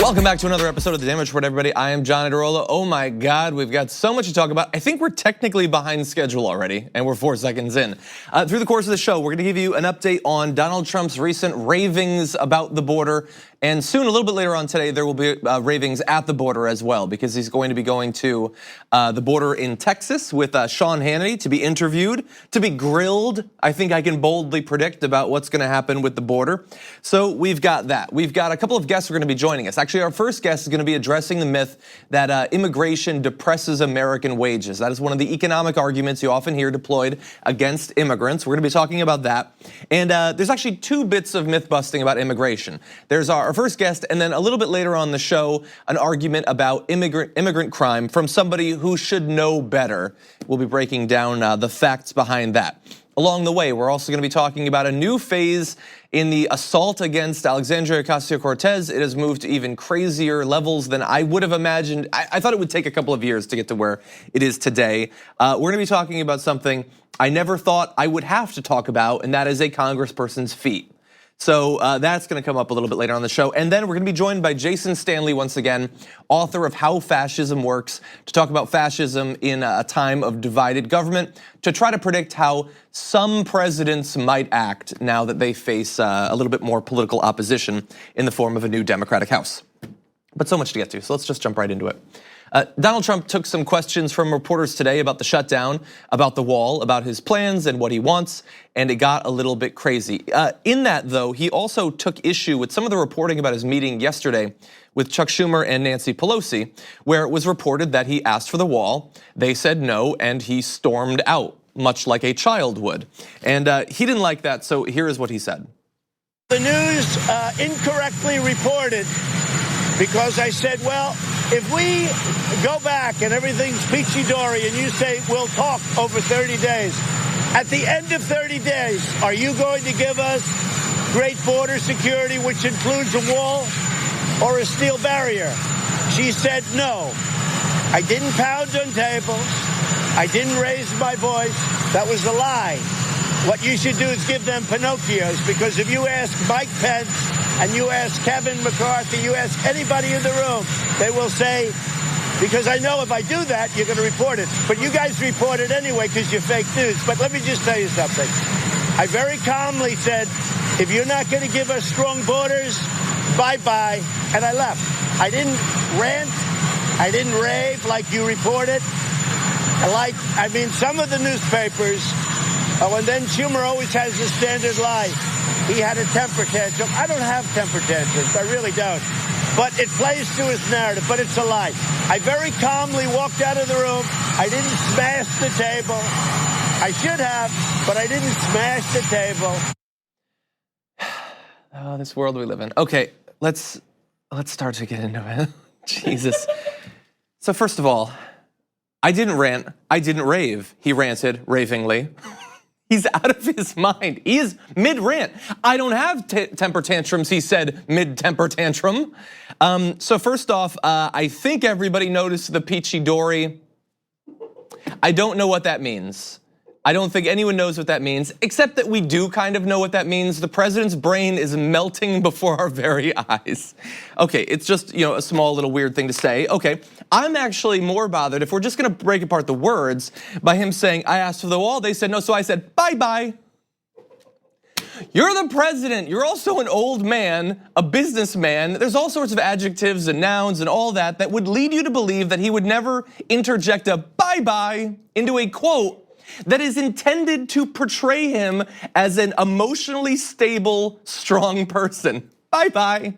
Welcome back to another episode of The Damage Report, everybody. I am John Adirola. Oh my God, we've got so much to talk about. I think we're technically behind schedule already, and we're 4 seconds in. Through the course of the show, we're gonna give you an update on Donald Trump's recent ravings about the border. And soon, a little bit later on today, there will be ravings at the border as well, because he's going to be going to the border in Texas with Sean Hannity to be interviewed, to be grilled. I think I can boldly predict about what's gonna happen with the border. So we've got that. We've got a couple of guests who are gonna be joining us. Actually, our first guest is gonna be addressing the myth that immigration depresses American wages. That is one of the economic arguments you often hear deployed against immigrants. We're gonna be talking about that. And there's actually 2 bits of myth busting about immigration. There's our first guest, and then a little bit later on the show, an argument about immigrant crime from somebody who should know better. We'll be breaking down the facts behind that. Along the way, we're also gonna be talking about a new phase in the assault against Alexandria Ocasio-Cortez. It has moved to even crazier levels than I would have imagined. I thought it would take a couple of years to get to where it is today. We're gonna be talking about something I never thought I would have to talk about, and that is a congressperson's feet. So that's gonna come up a little bit later on the show. And then we're gonna be joined by Jason Stanley once again, author of How Fascism Works, to talk about fascism in a time of divided government, to try to predict how some presidents might act now that they face a little bit more political opposition in the form of a new Democratic House. But so much to get to, so let's just jump right into it. Donald Trump took some questions from reporters today about the shutdown, about the wall, about his plans and what he wants, and it got a little bit crazy. In that, though, he also took issue with some of the reporting about his meeting yesterday with Chuck Schumer and Nancy Pelosi, where it was reported that he asked for the wall, they said no, and he stormed out, much like a child would. And he didn't like that, so here is what he said. The news incorrectly reported, because I said, well, if we go back and everything's peachy-dory and you say we'll talk over 30 days, at the end of 30 days, are you going to give us great border security, which includes a wall or a steel barrier? She said no. I didn't pound on tables. I didn't raise my voice. That was a lie. What you should do is give them Pinocchios, because if you ask Mike Pence and you ask Kevin McCarthy, you ask anybody in the room, they will say, because I know if I do that, you're going to report it. But you guys report it anyway because you're fake news. But let me just tell you something. I very calmly said, if you're not going to give us strong borders, bye-bye, and I left. I didn't rant. I didn't rave like you reported. Some of the newspapers, and then Schumer always has the standard lie. He had a temper tantrum. I don't have temper tantrums, I really don't. But it plays to his narrative, but it's a lie. I very calmly walked out of the room. I didn't smash the table. I should have, but I didn't smash the table. Oh, this world we live in. Okay, let's start to get into it. Jesus. So first of all, I didn't rant, I didn't rave. He ranted ravingly. He's out of his mind. He is mid-rant. I don't have temper tantrums, he said mid-temper tantrum. So first off, I think everybody noticed the peachy dory. I don't know what that means. I don't think anyone knows what that means, except that we do kind of know what that means. The president's brain is melting before our very eyes. Okay, it's just a small little weird thing to say. Okay, I'm actually more bothered if we're just gonna break apart the words by him saying, I asked for the wall, they said no, so I said, bye-bye. You're the president, you're also an old man, a businessman. There's all sorts of adjectives and nouns and all that would lead you to believe that he would never interject a bye-bye into a quote that is intended to portray him as an emotionally stable, strong person. Bye-bye.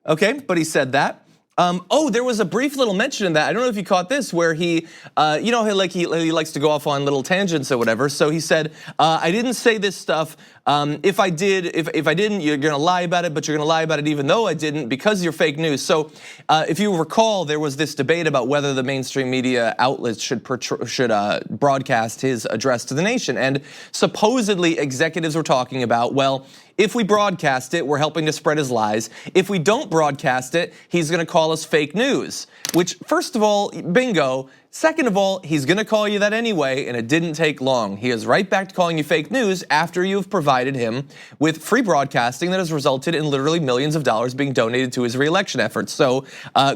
Okay, but he said that. There was a brief little mention in that. I don't know if you caught this, where he likes to go off on little tangents or whatever. So he said, I didn't say this stuff. If I didn't, you're gonna lie about it, but you're gonna lie about it even though I didn't, because you're fake news. So if you recall, there was this debate about whether the mainstream media outlets should broadcast his address to the nation. And supposedly executives were talking about, well, if we broadcast it, we're helping to spread his lies. If we don't broadcast it, he's gonna call us fake news. Which, first of all, bingo, Second of all, he's gonna call you that anyway, and it didn't take long. He is right back to calling you fake news after you've provided him with free broadcasting that has resulted in literally millions of dollars being donated to his re-election efforts. So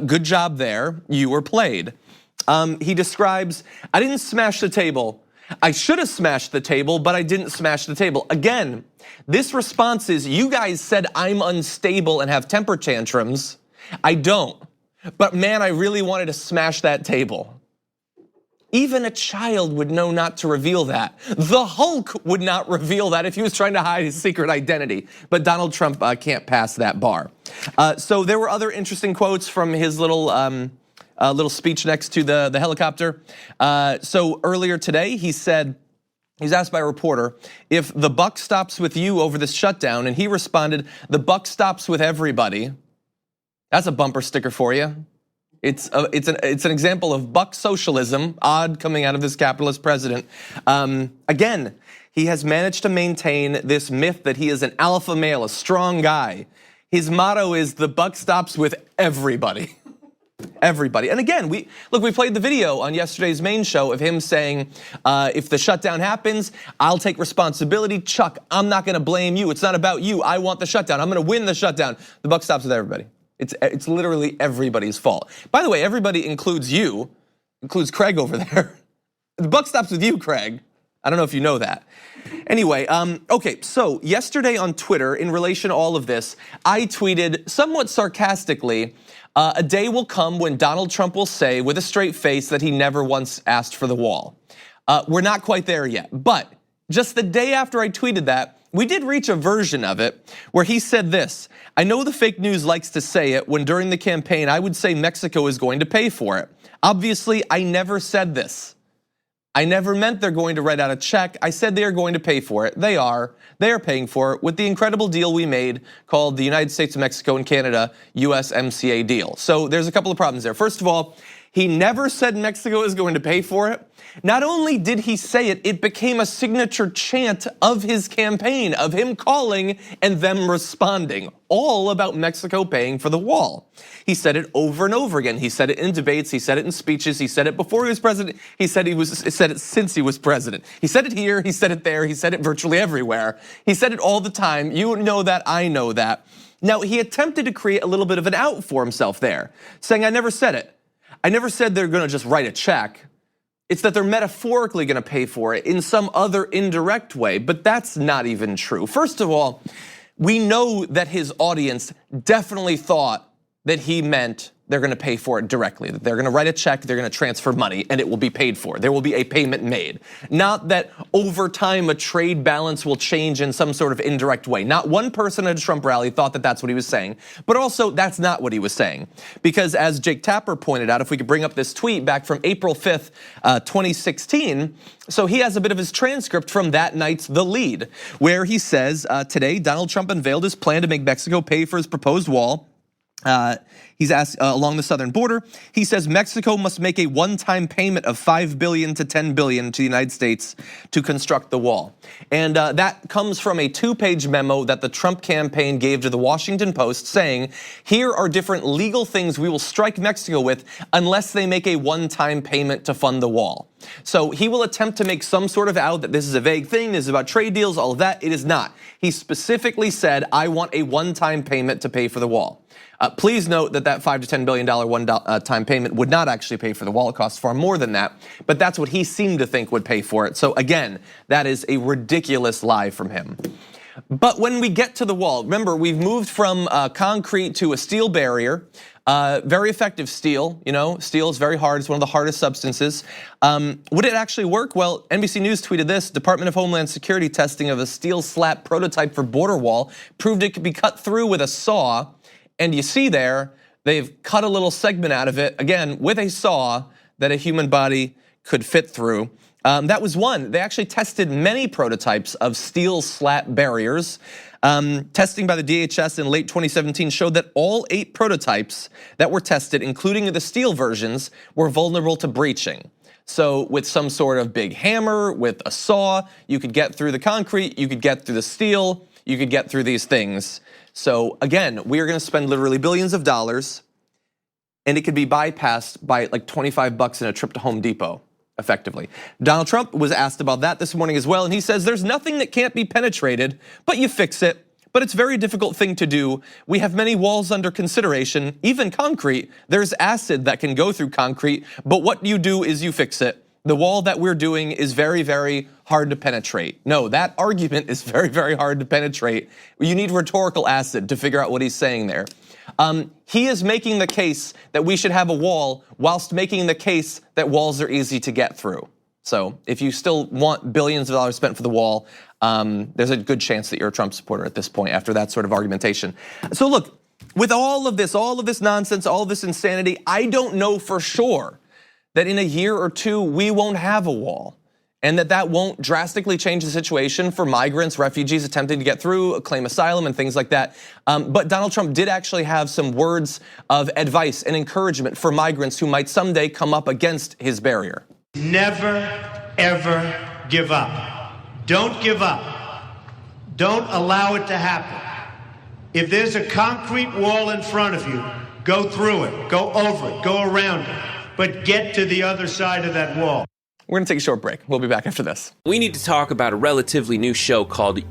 good job there, you were played. He describes, I didn't smash the table. I should have smashed the table, but I didn't smash the table. Again, this response is, you guys said I'm unstable and have temper tantrums. I don't, but man, I really wanted to smash that table. Even a child would know not to reveal that. The Hulk would not reveal that if he was trying to hide his secret identity. But Donald Trump can't pass that bar. So there were other interesting quotes from his little speech next to the helicopter. So earlier today, he said, he's asked by a reporter if the buck stops with you over this shutdown, and he responded, the buck stops with everybody. That's a bumper sticker for you. It's an example of buck socialism, odd coming out of this capitalist president. Again, he has managed to maintain this myth that he is an alpha male, a strong guy. His motto is the buck stops with everybody. Everybody. And again, we played the video on yesterday's main show of him saying, if the shutdown happens, I'll take responsibility. Chuck, I'm not gonna blame you. It's not about you. I want the shutdown. I'm gonna win the shutdown. The buck stops with everybody. It's literally everybody's fault. By the way, everybody includes you, includes Craig over there. The buck stops with you, Craig. I don't know if you know that. Anyway, okay, so yesterday on Twitter, in relation to all of this, I tweeted somewhat sarcastically, a day will come when Donald Trump will say with a straight face that he never once asked for the wall. We're not quite there yet, but just the day after I tweeted that, we did reach a version of it where he said this, I know the fake news likes to say it when during the campaign I would say Mexico is going to pay for it. Obviously, I never said this. I never meant they're going to write out a check. I said they are going to pay for it. They are paying for it with the incredible deal we made called the United States, Mexico, and Canada USMCA deal. So there's a couple of problems there. First of all, he never said Mexico is going to pay for it. Not only did he say it, it became a signature chant of his campaign, of him calling and them responding, all about Mexico paying for the wall. He said it over and over again. He said it in debates, he said it in speeches, he said it before he was president, he said it since he was president. He said it here, he said it there, he said it virtually everywhere. He said it all the time. You know that, I know that. Now, he attempted to create a little bit of an out for himself there, saying, I never said it. I never said they're gonna just write a check. It's that they're metaphorically gonna pay for it in some other indirect way, but that's not even true. First of all, we know that his audience definitely thought that he meant they're gonna pay for it directly, that they're gonna write a check, they're gonna transfer money, and it will be paid for. There will be a payment made. Not that over time a trade balance will change in some sort of indirect way. Not one person at a Trump rally thought that that's what he was saying, but also that's not what he was saying. Because as Jake Tapper pointed out, if we could bring up this tweet back from April 5th, 2016, so he has a bit of his transcript from that night's The Lead, where he says, today Donald Trump unveiled his plan to make Mexico pay for his proposed wall. He's asked along the southern border. He says Mexico must make a one-time payment of $5 billion to $10 billion to the United States to construct the wall. And that comes from a 2-page memo that the Trump campaign gave to the Washington Post saying, here are different legal things we will strike Mexico with unless they make a one-time payment to fund the wall. So he will attempt to make some sort of out that this is a vague thing, this is about trade deals, all of that. It is not. He specifically said, I want a one-time payment to pay for the wall. Please note that $5 to $10 billion one-time payment would not actually pay for the wall. It costs far more than that, but that's what he seemed to think would pay for it. So again, that is a ridiculous lie from him. But when we get to the wall, remember, we've moved from concrete to a steel barrier. Very effective steel, steel is very hard, it's one of the hardest substances. Would it actually work? Well, NBC News tweeted this, Department of Homeland Security testing of a steel slat prototype for border wall proved it could be cut through with a saw. And you see there, they've cut a little segment out of it, again, with a saw that a human body could fit through. That was one. They actually tested many prototypes of steel slat barriers. Testing by the DHS in late 2017 showed that all 8 prototypes that were tested, including the steel versions, were vulnerable to breaching. So with some sort of big hammer, with a saw, you could get through the concrete, you could get through the steel, you could get through these things. So again, we are gonna spend literally billions of dollars and it could be bypassed by like $25 in a trip to Home Depot, effectively. Donald Trump was asked about that this morning as well, and he says there's nothing that can't be penetrated, but you fix it. But it's a very difficult thing to do. We have many walls under consideration, even concrete. There's acid that can go through concrete, but what you do is you fix it. The wall that we're doing is very, very hard to penetrate. No, that argument is very, very hard to penetrate. You need rhetorical acid to figure out what he's saying there. He is making the case that we should have a wall whilst making the case that walls are easy to get through. So if you still want billions of dollars spent for the wall, there's a good chance that you're a Trump supporter at this point after that sort of argumentation. So look, with all of this nonsense, all of this insanity, I don't know for sure that in a year or two, we won't have a wall and that won't drastically change the situation for migrants, refugees attempting to get through, claim asylum and things like that. But Donald Trump did actually have some words of advice and encouragement for migrants who might someday come up against his barrier. Never, ever give up. Don't give up. Don't allow it to happen. If there's a concrete wall in front of you, go through it, go over it, go around it, but get to the other side of that wall. We're gonna take a short break. We'll be back after this. We need to talk about a relatively new show called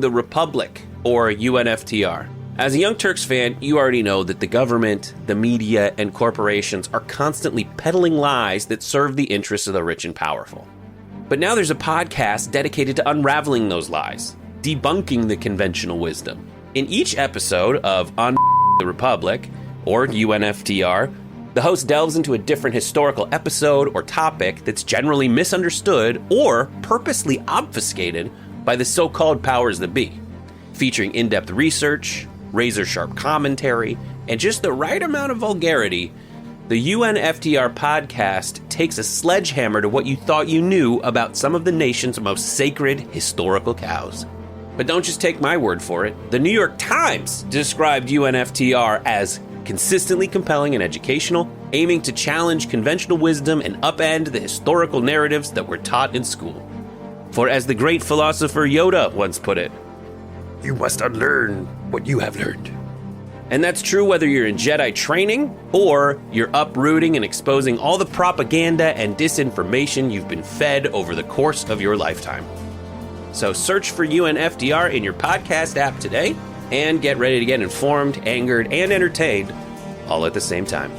the Republic, or UNFTR. As a Young Turks fan, you already know that the government, the media, and corporations are constantly peddling lies that serve the interests of the rich and powerful. But now there's a podcast dedicated to unraveling those lies, debunking the conventional wisdom. In each episode of the Republic, or UNFTR, the host delves into a different historical episode or topic that's generally misunderstood or purposely obfuscated by the so-called powers that be, featuring in-depth research, razor-sharp commentary, and just the right amount of vulgarity. The UNFTR podcast takes a sledgehammer to what you thought you knew about some of the nation's most sacred historical cows. But don't just take my word for it. The New York Times described UNFTR as consistently compelling and educational, aiming to challenge conventional wisdom and upend the historical narratives that were taught in school. For as the great philosopher Yoda once put it, you must unlearn what you have learned. And that's true whether you're in Jedi training or you're uprooting and exposing all the propaganda and disinformation you've been fed over the course of your lifetime. So search for UNFTR in your podcast app today and get ready to get informed, angered, and entertained all at the same time.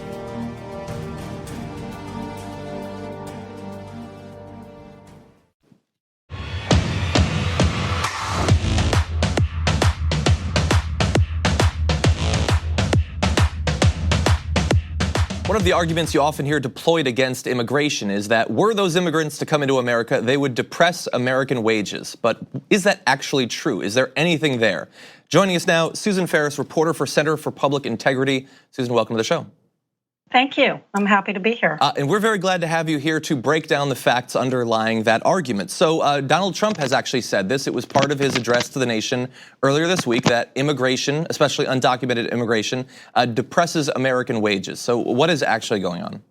One of the arguments you often hear deployed against immigration is that were those immigrants to come into America, they would depress American wages. But is that actually true? Is there anything there? Joining us now, Susan Ferriss, reporter for Center for Public Integrity. Susan, welcome to the show. Thank you. I'm happy to be here. And we're very glad to have you here to break down the facts underlying that argument. So Donald Trump has actually said this. It was part of his address to the nation earlier this week that immigration, especially undocumented immigration, depresses American wages. So what is actually going on?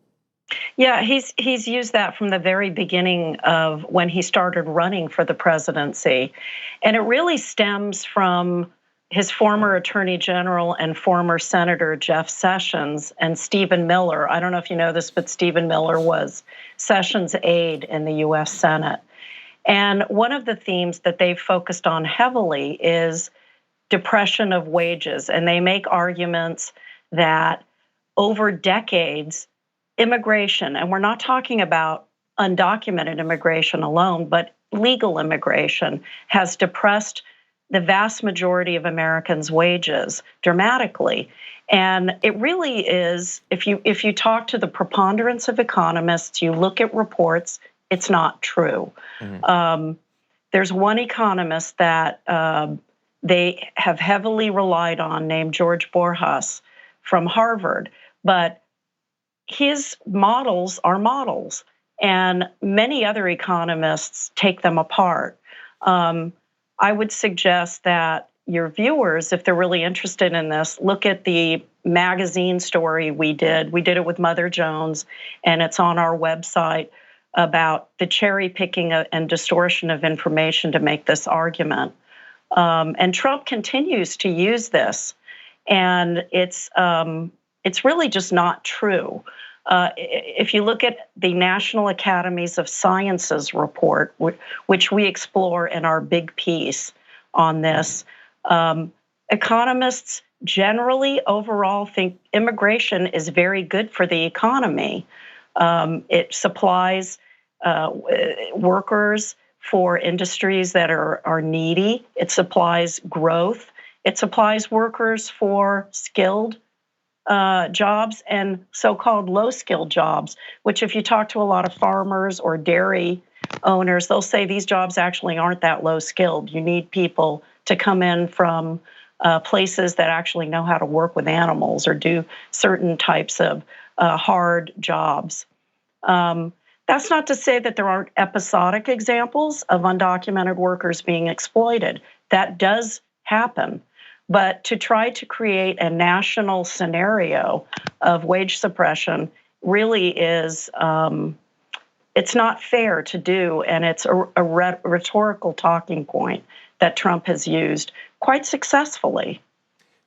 Yeah, he's used that from the very beginning of when he started running for the presidency. And it really stems from his former Attorney General and former Senator Jeff Sessions and Stephen Miller. I don't know if you know this, but Stephen Miller was Sessions' aide in the US Senate. And one of the themes that they've focused on heavily is depression of wages. And they make arguments that over decades, immigration, and we're not talking about undocumented immigration alone, but legal immigration has depressed the vast majority of Americans' wages dramatically. And it really is, if you talk to the preponderance of economists, you look at reports, it's not true. Mm-hmm. There's one economist that they have heavily relied on named George Borjas from Harvard, but his models are models, and many other economists take them apart. I would suggest that your viewers, if they're really interested in this, look at the magazine story we did. We did it with Mother Jones, and it's on our website about the cherry picking and distortion of information to make this argument. And Trump continues to use this, and it's It's really just not true. If you look at the National Academies of Sciences report, which we explore in our big piece on this, economists generally overall think immigration is very good for the economy. It supplies workers for industries that are needy. It supplies growth. It supplies workers for skilled jobs and so-called low-skilled jobs, which if you talk to a lot of farmers or dairy owners, they'll say these jobs actually aren't that low-skilled. You need people to come in from places that actually know how to work with animals or do certain types of hard jobs. That's not to say that there aren't episodic examples of undocumented workers being exploited. That does happen. But to try to create a national scenario of wage suppression really is, it's not fair to do, and it's a rhetorical talking point that Trump has used quite successfully.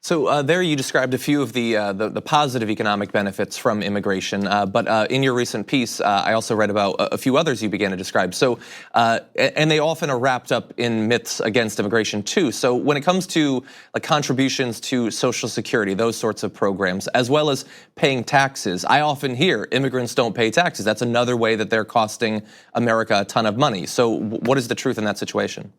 So there you described a few of the positive economic benefits from immigration, but in your recent piece, I also read about a few others you began to describe. So, and they often are wrapped up in myths against immigration too. So when it comes to like contributions to Social Security, those sorts of programs, as well as paying taxes, I often hear immigrants don't pay taxes. That's another way that they're costing America a ton of money. So what is the truth in that situation?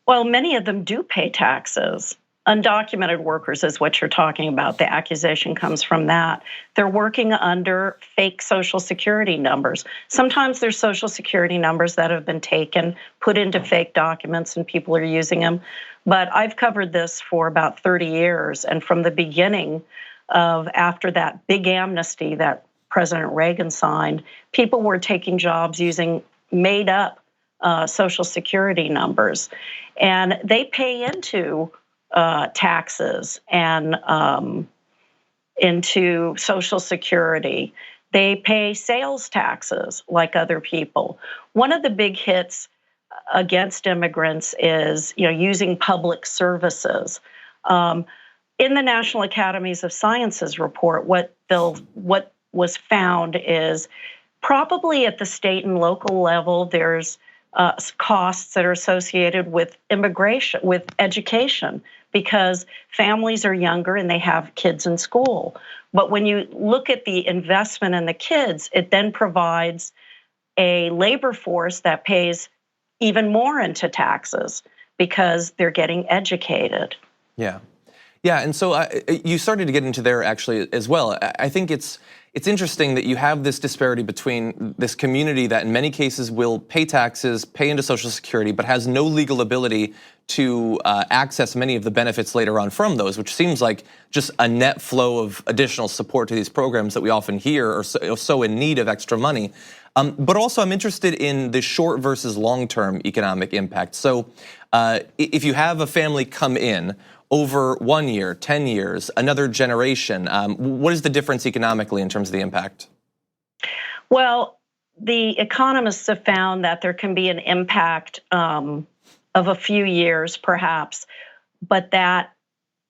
Well, many of them do pay taxes. Undocumented workers is what you're talking about. The accusation comes from that. They're working under fake Social Security numbers. Sometimes there's Social Security numbers that have been taken, put into fake documents, and people are using them. But I've covered this for about 30 years, and from the beginning of after that big amnesty that President Reagan signed, people were taking jobs using made up Social Security numbers, and they pay into taxes and into Social Security. They pay sales taxes like other people. One of the big hits against immigrants is, using public services. In the National Academies of Sciences report, what was found is probably at the state and local level, there's costs that are associated with immigration, with education, because families are younger and they have kids in school. But when you look at the investment in the kids, it then provides a labor force that pays even more into taxes because they're getting educated. Yeah. Yeah, and so you started to get into there actually as well. I think it's interesting that you have this disparity between this community that in many cases will pay taxes, pay into Social Security, but has no legal ability to access many of the benefits later on from those, which seems like just a net flow of additional support to these programs that we often hear are so in need of extra money. But also I'm interested in the short versus long-term economic impact. So if you have a family come in over 1 year, 10 years, another generation, what is the difference economically in terms of the impact? Well, the economists have found that there can be an impact of a few years perhaps, but that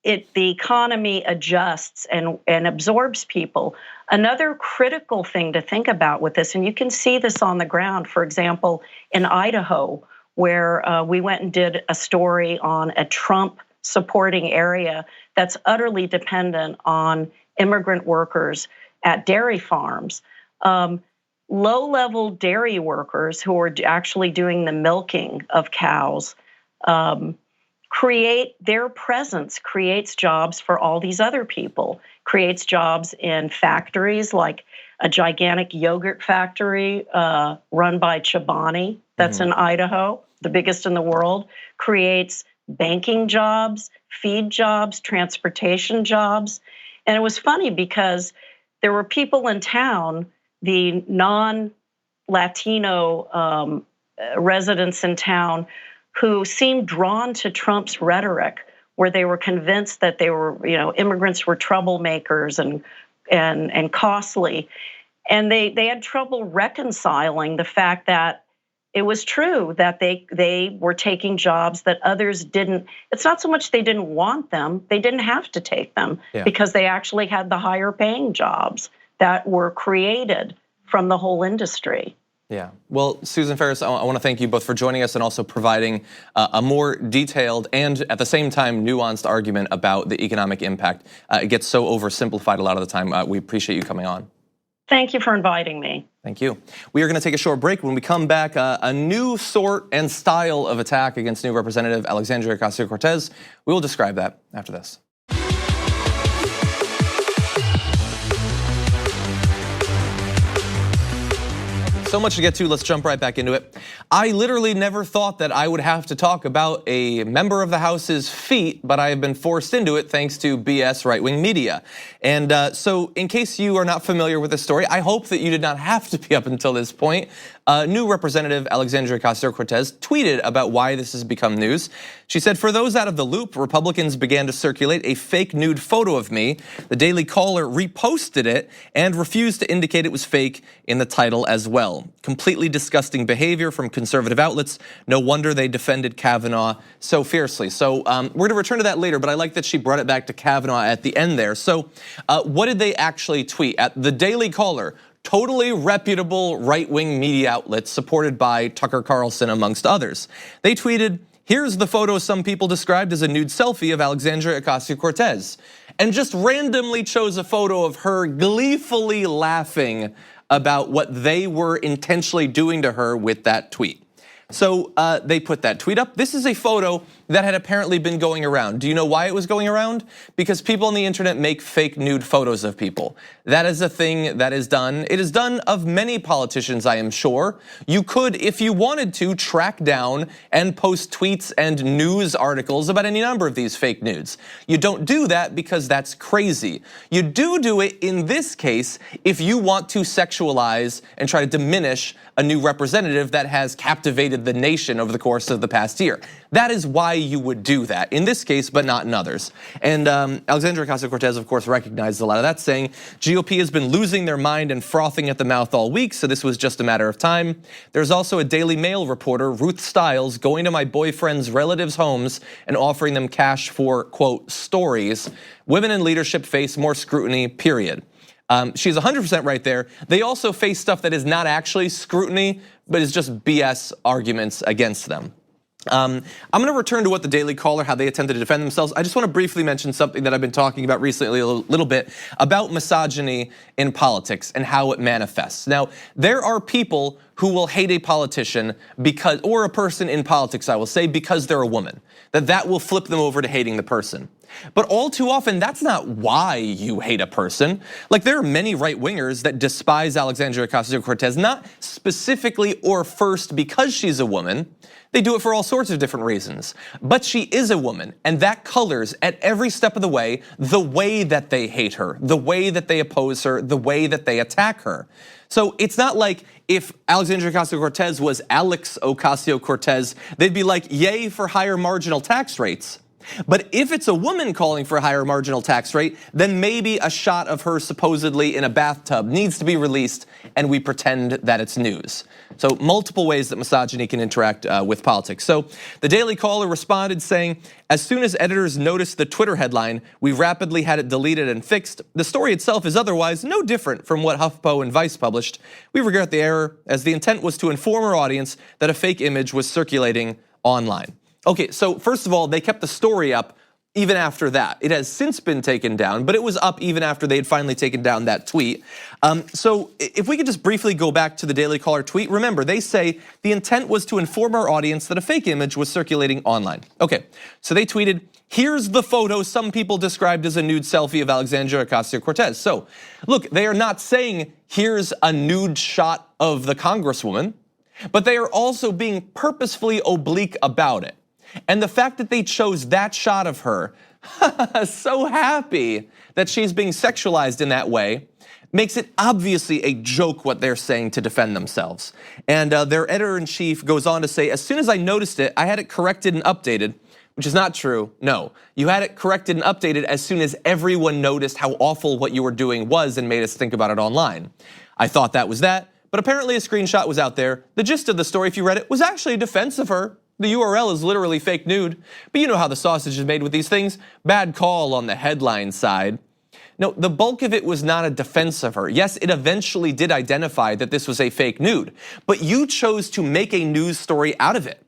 the economy adjusts and absorbs people. Another critical thing to think about with this, and you can see this on the ground, for example, in Idaho, where we went and did a story on a Trump supporting area that's utterly dependent on immigrant workers at dairy farms. Low-level dairy workers who are actually doing the milking of cows their presence creates jobs for all these other people, creates jobs in factories like a gigantic yogurt factory run by Chobani that's in Idaho, the biggest in the world, creates banking jobs, feed jobs, transportation jobs. And it was funny because there were people in town, the non-Latino residents in town, who seemed drawn to Trump's rhetoric, where they were convinced that they were, immigrants were troublemakers and costly. And they had trouble reconciling the fact that it was true that they were taking jobs that others didn't. It's not so much they didn't want them, they didn't have to take them because they actually had the higher paying jobs that were created from the whole industry. Yeah, well, Susan Ferriss, I want to thank you both for joining us and also providing a more detailed and at the same time nuanced argument about the economic impact. It gets so oversimplified a lot of the time. We appreciate you coming on. Thank you for inviting me. Thank you. We are going to take a short break. When we come back, a new sort and style of attack against new Representative Alexandria Ocasio-Cortez. We will describe that after this. So much to get to, let's jump right back into it. I literally never thought that I would have to talk about a member of the House's feet, but I have been forced into it thanks to BS right-wing media. And so in case you are not familiar with this story, I hope that you did not have to be up until this point. New Representative Alexandria Ocasio-Cortez tweeted about why this has become news. She said, "For those out of the loop, Republicans began to circulate a fake nude photo of me. The Daily Caller reposted it and refused to indicate it was fake in the title as well. Completely disgusting behavior from conservative outlets. No wonder they defended Kavanaugh so fiercely." So we're gonna return to that later, but I like that she brought it back to Kavanaugh at the end there. So what did they actually tweet? At the Daily Caller, totally reputable right-wing media outlets supported by Tucker Carlson amongst others. They tweeted, "Here's the photo some people described as a nude selfie of Alexandria Ocasio-Cortez," and just randomly chose a photo of her gleefully laughing about what they were intentionally doing to her with that tweet. So they put that tweet up. This is a photo that had apparently been going around. Do you know why it was going around? Because people on the internet make fake nude photos of people. That is a thing that is done. It is done of many politicians, I am sure. You could, if you wanted to, track down and post tweets and news articles about any number of these fake nudes. You don't do that because that's crazy. You do it in this case if you want to sexualize and try to diminish a new representative that has captivated the nation over the course of the past year. That is why you would do that in this case, but not in others. And Alexandria Ocasio-Cortez, of course, recognized a lot of that, saying GOP has been losing their mind and frothing at the mouth all week, so this was just a matter of time. There's also a Daily Mail reporter, Ruth Stiles, going to my boyfriend's relatives' homes and offering them cash for, quote, stories. Women in leadership face more scrutiny, period. She's 100% right there. They also face stuff that is not actually scrutiny, but is just BS arguments against them. I'm gonna return to what the Daily Caller, how they attempted to defend themselves. I just wanna briefly mention something that I've been talking about recently a little bit about misogyny in politics and how it manifests. Now, there are people who will hate a politician because, or a person in politics, I will say, because they're a woman. That will flip them over to hating the person. But all too often, that's not why you hate a person. Like, there are many right-wingers that despise Alexandria Ocasio-Cortez, not specifically or first because she's a woman. They do it for all sorts of different reasons. But she is a woman, and that colors at every step of the way that they hate her, the way that they oppose her, the way that they attack her. So it's not like if Alexandria Ocasio-Cortez was Alex Ocasio-Cortez, they'd be like, yay for higher marginal tax rates. But if it's a woman calling for a higher marginal tax rate, then maybe a shot of her supposedly in a bathtub needs to be released and we pretend that it's news. So multiple ways that misogyny can interact with politics. So the Daily Caller responded saying, as soon as editors noticed the Twitter headline, we rapidly had it deleted and fixed. The story itself is otherwise no different from what HuffPo and Vice published. We regret the error, as the intent was to inform our audience that a fake image was circulating online. Okay, so first of all, they kept the story up even after that. It has since been taken down, but it was up even after they had finally taken down that tweet. So if we could just briefly go back to the Daily Caller tweet, remember, they say the intent was to inform our audience that a fake image was circulating online. Okay, so they tweeted, here's the photo some people described as a nude selfie of Alexandria Ocasio-Cortez. So look, they are not saying here's a nude shot of the Congresswoman, but they are also being purposefully oblique about it. And the fact that they chose that shot of her, so happy that she's being sexualized in that way, makes it obviously a joke what they're saying to defend themselves. And their editor-in-chief goes on to say, as soon as I noticed it, I had it corrected and updated, which is not true. No, you had it corrected and updated as soon as everyone noticed how awful what you were doing was and made us think about it online. I thought that was that. But apparently a screenshot was out there. The gist of the story, if you read it, was actually a defense of her. The URL is literally fake nude. But you know how the sausage is made with these things. Bad call on the headline side. No, the bulk of it was not a defense of her. Yes, it eventually did identify that this was a fake nude, but you chose to make a news story out of it.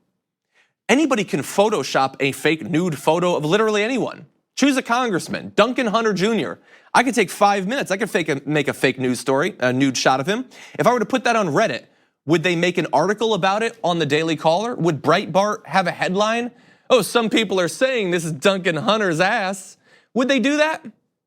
Anybody can Photoshop a fake nude photo of literally anyone. Choose a congressman, Duncan Hunter Jr. I could take 5 minutes. I could make a fake news story, a nude shot of him. If I were to put that on Reddit, would they make an article about it on the Daily Caller? Would Breitbart have a headline? Oh, some people are saying this is Duncan Hunter's ass. Would they do that?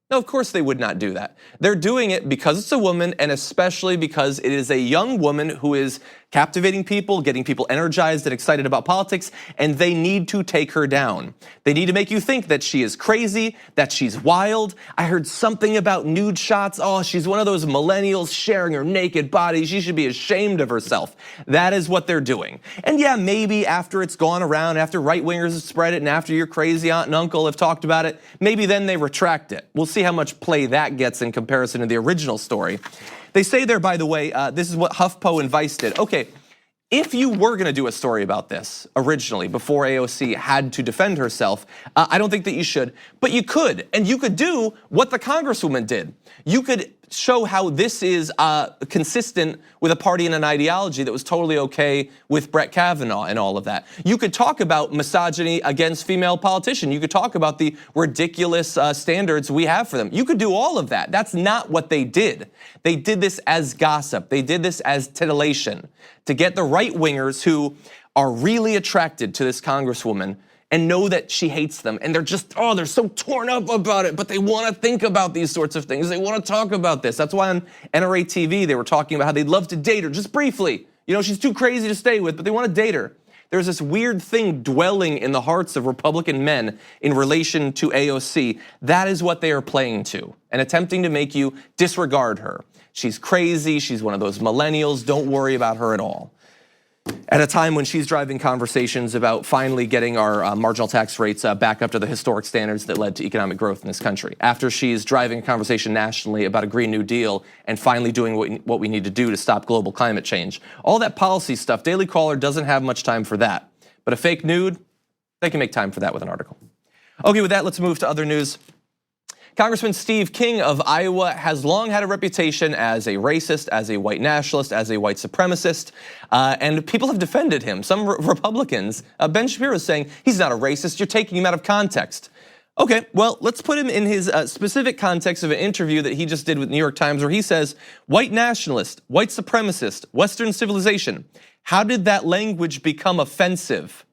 No, of course they would not do that. They're doing it because it's a woman, and especially because it is a young woman who is captivating people, getting people energized and excited about politics, and they need to take her down. They need to make you think that she is crazy, that she's wild. I heard something about nude shots. Oh, she's one of those millennials sharing her naked body. She should be ashamed of herself. That is what they're doing. And yeah, maybe after it's gone around, after right-wingers have spread it, and after your crazy aunt and uncle have talked about it, maybe then they retract it. We'll see how much play that gets in comparison to the original story. They say there, by the way, this is what HuffPo and Vice did. Okay, if you were gonna do a story about this originally, before AOC had to defend herself, I don't think that you should, but you could. And you could do what the Congresswoman did. You could show how this is consistent with a party and an ideology that was totally okay with Brett Kavanaugh and all of that. You could talk about misogyny against female politicians. You could talk about the ridiculous standards we have for them. You could do all of that. That's not what they did. They did this as gossip. They did this as titillation to get the right-wingers who are really attracted to this Congresswoman and know that she hates them, and they're just, oh, they're so torn up about it, but they wanna think about these sorts of things. They wanna talk about this. That's why on NRA TV, they were talking about how they'd love to date her, just briefly. You know, she's too crazy to stay with, but they wanna date her. There's this weird thing dwelling in the hearts of Republican men in relation to AOC. That is what they are playing to, and attempting to make you disregard her. She's crazy, she's one of those millennials, don't worry about her at all. At a time when she's driving conversations about finally getting our marginal tax rates back up to the historic standards that led to economic growth in this country. After she's driving a conversation nationally about a Green New Deal and finally doing what we need to do to stop global climate change. All that policy stuff, Daily Caller doesn't have much time for that. But a fake nude, they can make time for that with an article. Okay, with that, let's move to other news. Congressman Steve King of Iowa has long had a reputation as a racist, as a white nationalist, as a white supremacist, and people have defended him. Some Republicans, Ben Shapiro is saying, he's not a racist, you're taking him out of context. Okay, well, let's put him in his specific context of an interview that he just did with New York Times where he says, white nationalist, white supremacist, Western civilization. How did that language become offensive?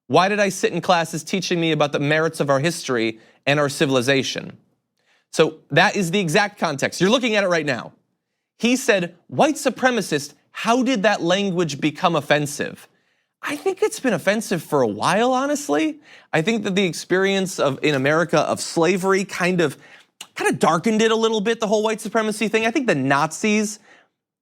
Why did I sit in classes teaching me about the merits of our history and our civilization? So that is the exact context. You're looking at it right now. He said, white supremacist, how did that language become offensive? I think it's been offensive for a while, honestly. I think that the experience in America of slavery kind of darkened it a little bit, the whole white supremacy thing. I think the Nazis,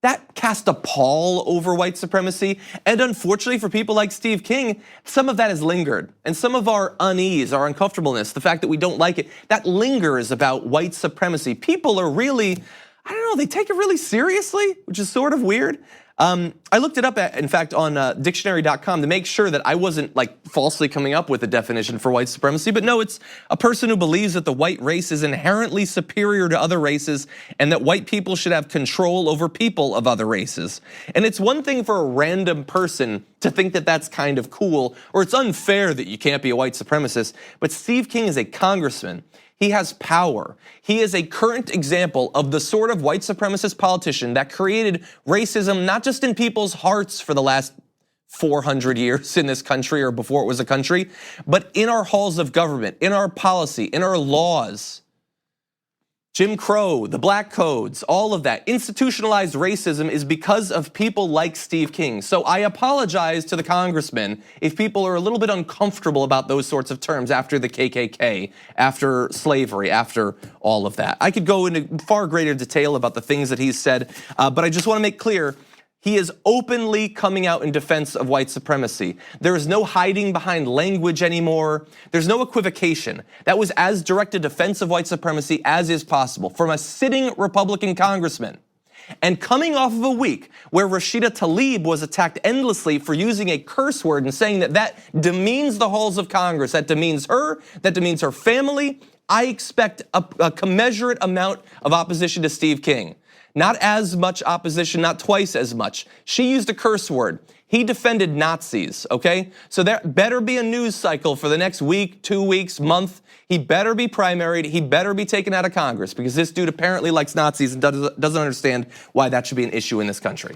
that cast a pall over white supremacy. And unfortunately for people like Steve King, some of that has lingered. And some of our unease, our uncomfortableness, the fact that we don't like it, that lingers about white supremacy. People are really, I don't know, they take it really seriously, which is sort of weird. I looked it up, in fact, on dictionary.com to make sure that I wasn't like falsely coming up with a definition for white supremacy, but no, it's a person who believes that the white race is inherently superior to other races and that white people should have control over people of other races. And it's one thing for a random person to think that that's kind of cool, or it's unfair that you can't be a white supremacist, but Steve King is a congressman. He has power. He is a current example of the sort of white supremacist politician that created racism not just in people's hearts for the last 400 years in this country or before it was a country, but in our halls of government, in our policy, in our laws. Jim Crow, the black codes, all of that. Institutionalized racism is because of people like Steve King. So I apologize to the congressman if people are a little bit uncomfortable about those sorts of terms after the KKK, after slavery, after all of that. I could go into far greater detail about the things that he's said, but I just want to make clear, he is openly coming out in defense of white supremacy. There is no hiding behind language anymore. There's no equivocation. That was as direct a defense of white supremacy as is possible from a sitting Republican congressman. And coming off of a week where Rashida Tlaib was attacked endlessly for using a curse word and saying that demeans the halls of Congress, that demeans her family, I expect a commensurate amount of opposition to Steve King. Not as much opposition, not twice as much. She used a curse word. He defended Nazis, okay? So there better be a news cycle for the next week, 2 weeks, month. He better be primaried, he better be taken out of Congress because this dude apparently likes Nazis and doesn't understand why that should be an issue in this country.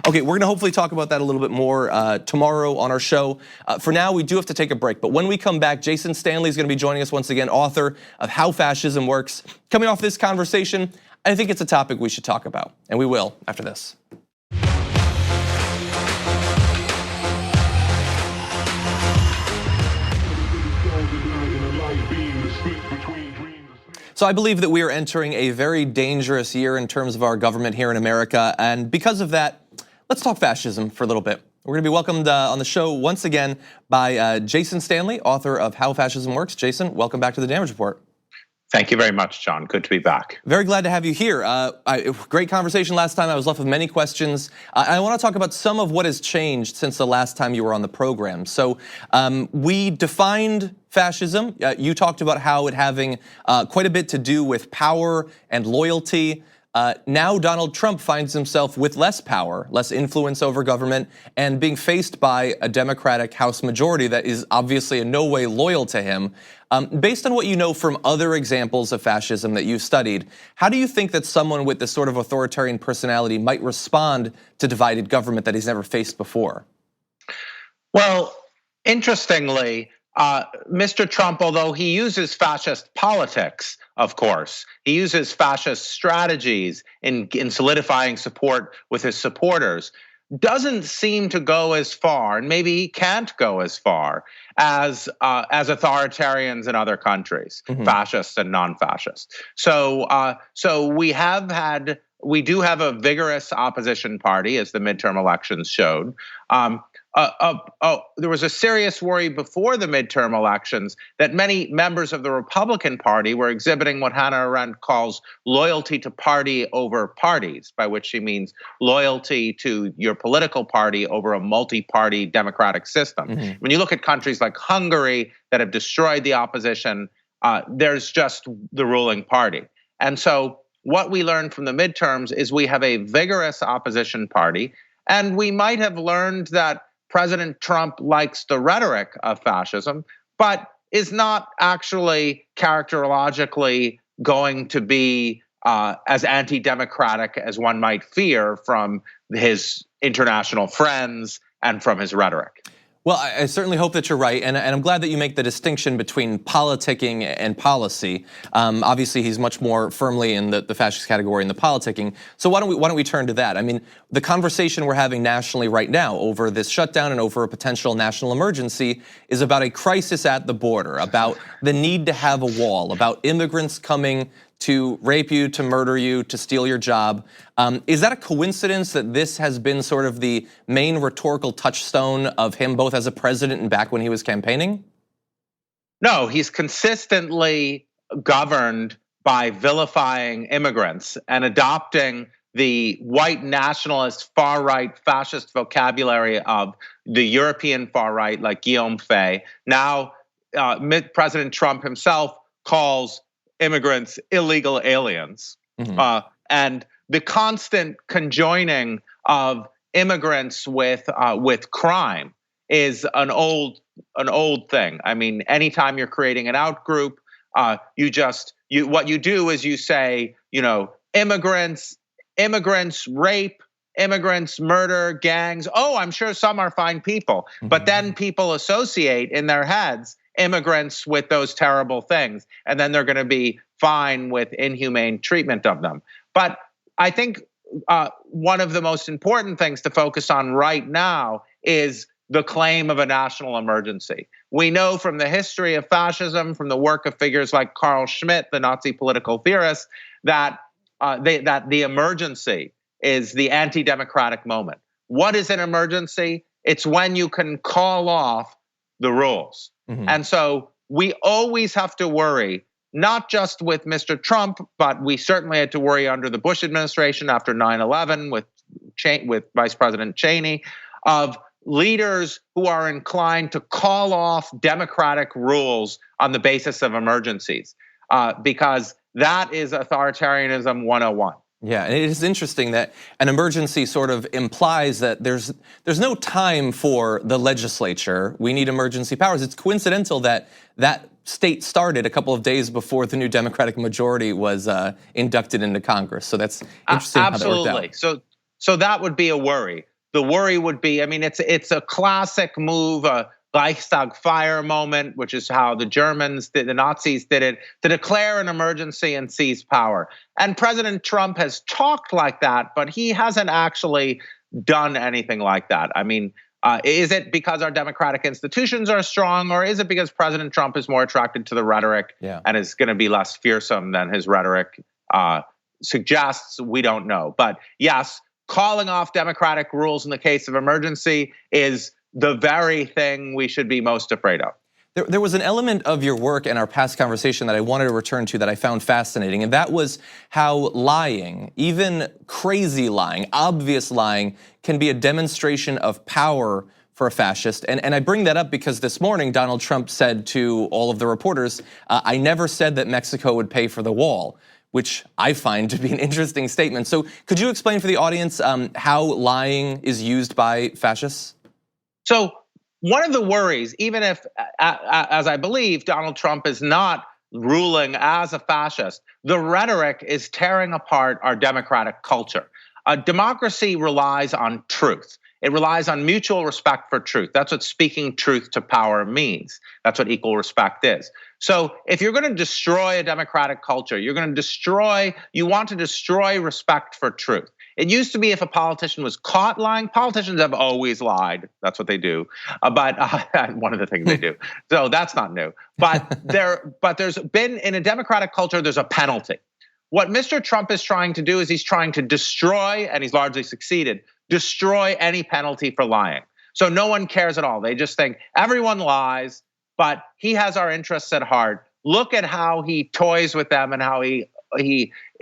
Okay, we're gonna hopefully talk about that a little bit more tomorrow on our show. For now, we do have to take a break, but when we come back, Jason Stanley is gonna be joining us once again, author of How Fascism Works. Coming off this conversation, I think it's a topic we should talk about, and we will after this. So I believe that we are entering a very dangerous year in terms of our government here in America, and because of that, let's talk fascism for a little bit. We're gonna be welcomed on the show once again by Jason Stanley, author of How Fascism Works. Jason, welcome back to the Damage Report. Thank you very much, John. Good to be back. Very glad to have you here. Great conversation last time. I was left with many questions. I want to talk about some of what has changed since the last time you were on the program. So we defined fascism. You talked about how it having quite a bit to do with power and loyalty. Now Donald Trump finds himself with less power, less influence over government, and being faced by a Democratic House majority that is obviously in no way loyal to him. Based on what you know from other examples of fascism that you've studied, how do you think that someone with this sort of authoritarian personality might respond to divided government that he's never faced before? Well, interestingly, Mr. Trump, although he uses fascist politics, of course, he uses fascist strategies in solidifying support with his supporters, doesn't seem to go as far, and maybe he can't go as far as authoritarians in other countries, fascists and non-fascists. So we do have a vigorous opposition party, as the midterm elections showed. There was a serious worry before the midterm elections that many members of the Republican Party were exhibiting what Hannah Arendt calls loyalty to party over parties, by which she means loyalty to your political party over a multi-party democratic system. When you look at countries like Hungary that have destroyed the opposition, there's just the ruling party. And so what we learned from the midterms is we have a vigorous opposition party, and we might have learned that President Trump likes the rhetoric of fascism, but is not actually characterologically going to be as anti-democratic as one might fear from his international friends and from his rhetoric. Well, I certainly hope that you're right, and I'm glad that you make the distinction between politicking and policy. Obviously, he's much more firmly in the fascist category in the politicking. So why don't we turn to that? I mean, the conversation we're having nationally right now over this shutdown and over a potential national emergency is about a crisis at the border, about the need to have a wall, about immigrants coming to rape you, to murder you, to steal your job. Is that a coincidence that this has been sort of the main rhetorical touchstone of him both as a president and back when he was campaigning? No, he's consistently governed by vilifying immigrants and adopting the white nationalist far-right fascist vocabulary of the European far-right like Guillaume Fay. Now, President Trump himself calls immigrants illegal aliens, and the constant conjoining of immigrants with crime is an old thing. I mean, anytime you're creating an out group, what you do is you say, immigrants rape, immigrants murder, gangs. Oh, I'm sure some are fine people, but then people associate in their heads immigrants with those terrible things, and then they're going to be fine with inhumane treatment of them. But I think one of the most important things to focus on right now is the claim of a national emergency. We know from the history of fascism, from the work of figures like Carl Schmitt, the Nazi political theorist, that the emergency is the anti-democratic moment. What is an emergency? It's when you can call off the rules. And so we always have to worry not just with Mr. Trump, but we certainly had to worry under the Bush administration after 9/11 with Vice President Cheney, of leaders who are inclined to call off democratic rules on the basis of emergencies, because that is authoritarianism 101. Yeah, and it is interesting that an emergency sort of implies that there's no time for the legislature. We need emergency powers. It's coincidental that that state started a couple of days before the new Democratic majority was inducted into Congress. So that's interesting how that worked out. So that would be a worry. The worry would be, I mean, it's a classic move, a Reichstag fire moment, which is how the Germans did, the Nazis did it, to declare an emergency and seize power. And President Trump has talked like that, but he hasn't actually done anything like that. I mean, is it because our democratic institutions are strong, or is it because President Trump is more attracted to the rhetoric and is going to be less fearsome than his rhetoric suggests? We don't know. But yes, calling off democratic rules in the case of emergency is the very thing we should be most afraid of. There was an element of your work in our past conversation that I wanted to return to that I found fascinating, and that was how lying, even crazy lying, obvious lying, can be a demonstration of power for a fascist. And I bring that up because this morning Donald Trump said to all of the reporters, I never said that Mexico would pay for the wall, which I find to be an interesting statement. So could you explain for the audience how lying is used by fascists? So one of the worries, even if, as I believe, Donald Trump is not ruling as a fascist, the rhetoric is tearing apart our democratic culture. Democracy relies on truth. It relies on mutual respect for truth. That's what speaking truth to power means. That's what equal respect is. So if you're going to destroy a democratic culture, you want to destroy respect for truth. It used to be if a politician was caught lying, politicians have always lied. That's what they do. But one of the things they do. So that's not new. But there's been, in a democratic culture, there's a penalty. What Mr. Trump is trying to do is he's trying to destroy, and he's largely succeeded, destroy any penalty for lying. So no one cares at all. They just think everyone lies, but he has our interests at heart. Look at how he toys with them and how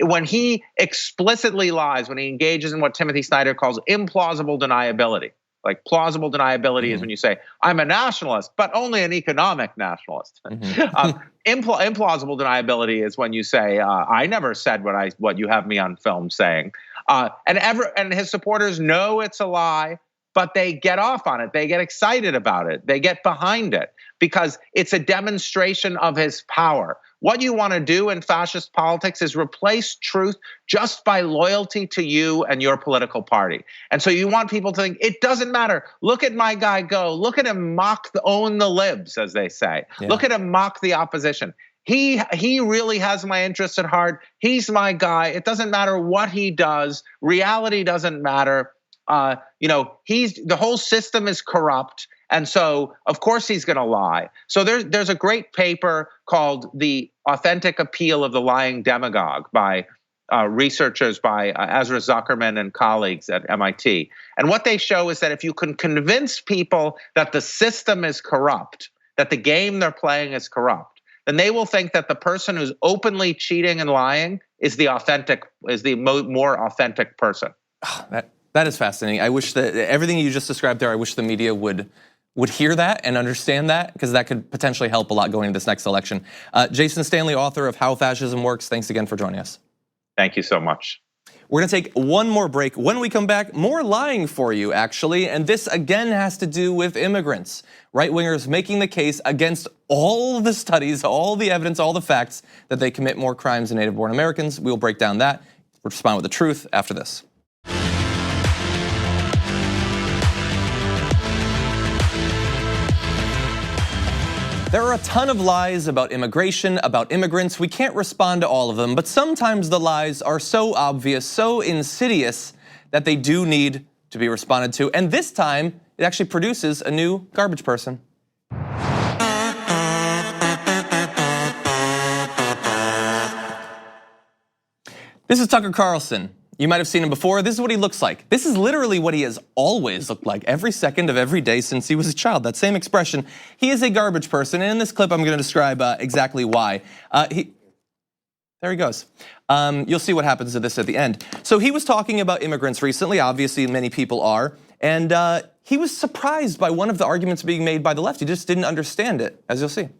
when he explicitly lies, when he engages in what Timothy Snyder calls implausible deniability. Like plausible deniability is when you say, I'm a nationalist, but only an economic nationalist. Implausible deniability is when you say, I never said what you have me on film saying. And his supporters know it's a lie, but they get off on it. They get excited about it. They get behind it because it's a demonstration of his power. What you want to do in fascist politics is replace truth just by loyalty to you and your political party. And so you want people to think, it doesn't matter. Look at my guy go. Look at him own the libs, as they say. Yeah. Look at him mock the opposition. He really has my interests at heart. He's my guy. It doesn't matter what he does. Reality doesn't matter. The whole system is corrupt. And so, of course, he's going to lie. So there's a great paper called The Authentic Appeal of the Lying Demagogue by researchers by Ezra Zuckerman and colleagues at MIT. And what they show is that if you can convince people that the system is corrupt, that the game they're playing is corrupt, then they will think that the person who's openly cheating and lying is the more authentic person. That is fascinating. I wish that everything you just described there, I wish the media would hear that and understand that, because that could potentially help a lot going into this next election. Jason Stanley, author of How Fascism Works, thanks again for joining us. Thank you so much. We're gonna take one more break. When we come back, more lying for you, actually, and this again has to do with immigrants. Right-wingers making the case against all the studies, all the evidence, all the facts that they commit more crimes than native-born Americans. We'll break down that. We'll respond with the truth after this. There are a ton of lies about immigration, about immigrants. We can't respond to all of them, but sometimes the lies are so obvious, so insidious, that they do need to be responded to. And this time, it actually produces a new garbage person. This is Tucker Carlson. You might have seen him before. This is what he looks like. This is literally what he has always looked like every second of every day since he was a child. That same expression. He is a garbage person, and in this clip, I'm going to describe exactly why. There he goes. You'll see what happens to this at the end. So he was talking about immigrants recently. Obviously, many people are. And he was surprised by one of the arguments being made by the left. He just didn't understand it, as you'll see.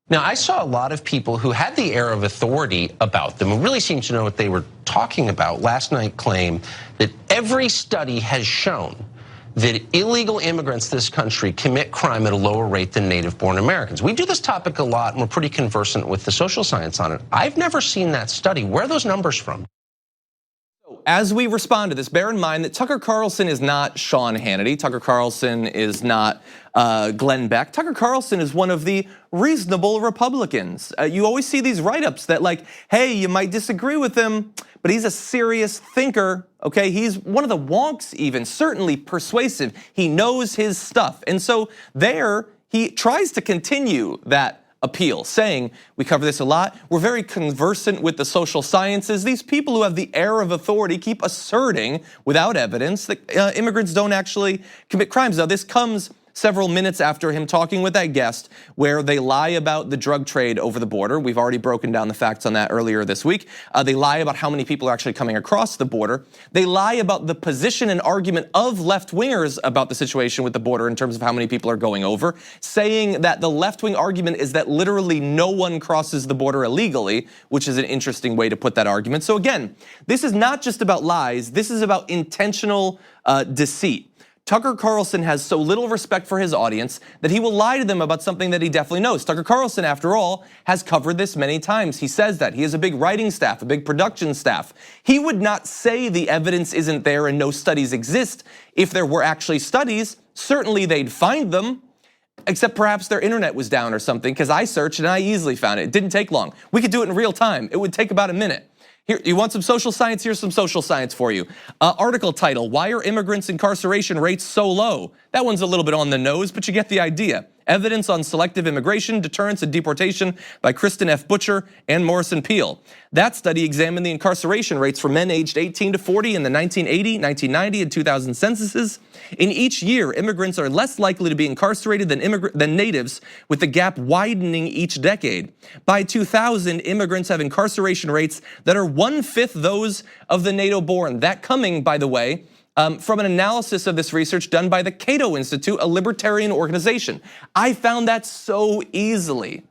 Now, I saw a lot of people who had the air of authority about them, who really seemed to know what they were talking about, last night claim that every study has shown that illegal immigrants to this country commit crime at a lower rate than native-born Americans. We do this topic a lot, and we're pretty conversant with the social science on it. I've never seen that study. Where are those numbers from? As we respond to this, bear in mind that Tucker Carlson is not Sean Hannity. Tucker Carlson is not Glenn Beck. Tucker Carlson is one of the reasonable Republicans. You always see these write-ups that like, hey, you might disagree with him, but he's a serious thinker, okay? He's one of the wonks even, certainly persuasive. He knows his stuff. And so there, he tries to continue that appeal, saying, we cover this a lot, we're very conversant with the social sciences. These people who have the air of authority keep asserting, without evidence, that immigrants don't actually commit crimes. Now, this comes several minutes after him talking with that guest where they lie about the drug trade over the border. We've already broken down the facts on that earlier this week. They lie about how many people are actually coming across the border. They lie about the position and argument of left-wingers about the situation with the border in terms of how many people are going over, saying that the left-wing argument is that literally no one crosses the border illegally, which is an interesting way to put that argument. So again, this is not just about lies, this is about intentional deceit. Tucker Carlson has so little respect for his audience that he will lie to them about something that he definitely knows. Tucker Carlson, after all, has covered this many times. He says that. He has a big writing staff, a big production staff. He would not say the evidence isn't there and no studies exist if there were actually studies. Certainly they'd find them, except perhaps their internet was down or something, because I searched and I easily found it. It didn't take long. We could do it in real time. It would take about a minute. Here, you want some social science? Here's some social science for you. Article title, why are immigrants' incarceration rates so low? That one's a little bit on the nose, but you get the idea. Evidence on selective immigration, deterrence, and deportation by Kristen F. Butcher and Morrison Peele. That study examined the incarceration rates for men aged 18 to 40 in the 1980, 1990, and 2000 censuses. In each year, immigrants are less likely to be incarcerated than natives, with the gap widening each decade. By 2000, immigrants have incarceration rates that are 1/5 those of the native-born. That coming, by the way, from an analysis of this research done by the Cato Institute, a libertarian organization. I found that so easily.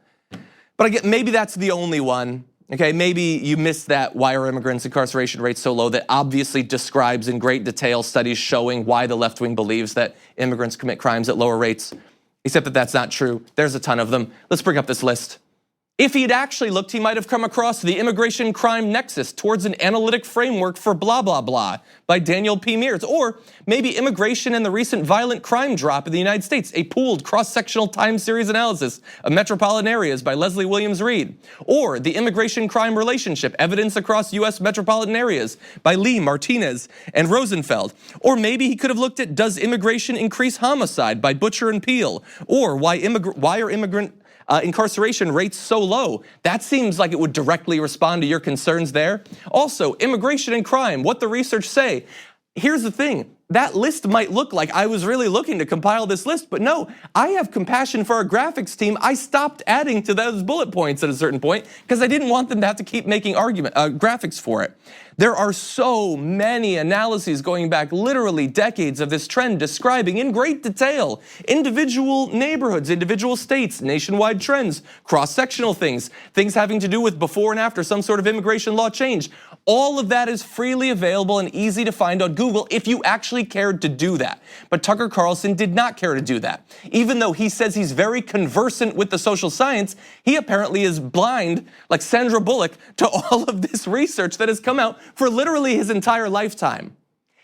But maybe that's the only one. Okay, maybe you missed that why are immigrants' incarceration rates so low that obviously describes in great detail studies showing why the left wing believes that immigrants commit crimes at lower rates, except that that's not true. There's a ton of them. Let's bring up this list. If he'd actually looked, he might have come across The Immigration Crime Nexus Towards an Analytic Framework for Blah, Blah, Blah by Daniel P. Mears. Or maybe Immigration and the Recent Violent Crime Drop in the United States, a pooled cross-sectional time series analysis of metropolitan areas by Leslie Williams Reed. Or The Immigration Crime Relationship, Evidence Across US Metropolitan Areas by Lee, Martinez, and Rosenfeld. Or maybe he could have looked at Does Immigration Increase Homicide by Butcher and Peele. Or Why are immigrant incarceration rates so low? That seems like it would directly respond to your concerns there. Also, immigration and crime, what the research say. Here's the thing, that list might look like I was really looking to compile this list, but no, I have compassion for our graphics team. I stopped adding to those bullet points at a certain point because I didn't want them to have to keep making graphics for it. There are so many analyses going back literally decades of this trend describing in great detail individual neighborhoods, individual states, nationwide trends, cross-sectional things having to do with before and after some sort of immigration law change. All of that is freely available and easy to find on Google if you actually cared to do that. But Tucker Carlson did not care to do that. Even though he says he's very conversant with the social science, he apparently is blind, like Sandra Bullock, to all of this research that has come out for literally his entire lifetime.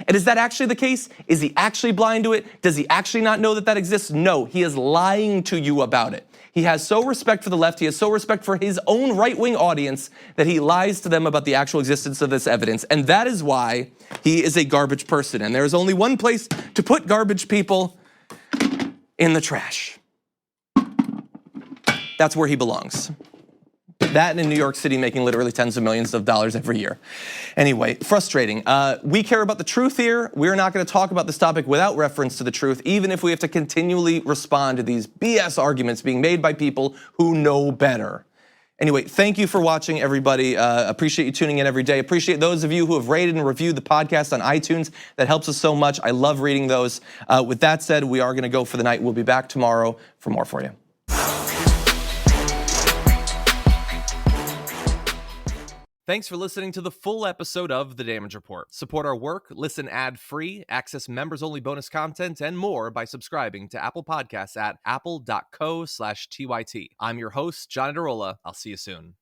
And is that actually the case? Is he actually blind to it? Does he actually not know that that exists? No, he is lying to you about it. He has so respect for the left, he has so respect for his own right-wing audience that he lies to them about the actual existence of this evidence. And that is why he is a garbage person. And there is only one place to put garbage people: in the trash. That's where he belongs. That and in New York City making literally tens of millions of dollars every year. Anyway, frustrating. We care about the truth here. We're not gonna talk about this topic without reference to the truth, even if we have to continually respond to these BS arguments being made by people who know better. Anyway, thank you for watching, everybody. Appreciate you tuning in every day. Appreciate those of you who have rated and reviewed the podcast on iTunes. That helps us so much. I love reading those. With that said, we are going to go for the night. We'll be back tomorrow for more for you. Thanks for listening to the full episode of The Damage Report. Support our work, listen ad-free, access members-only bonus content, and more by subscribing to Apple Podcasts at apple.co/TYT. I'm your host, John Adarola. I'll see you soon.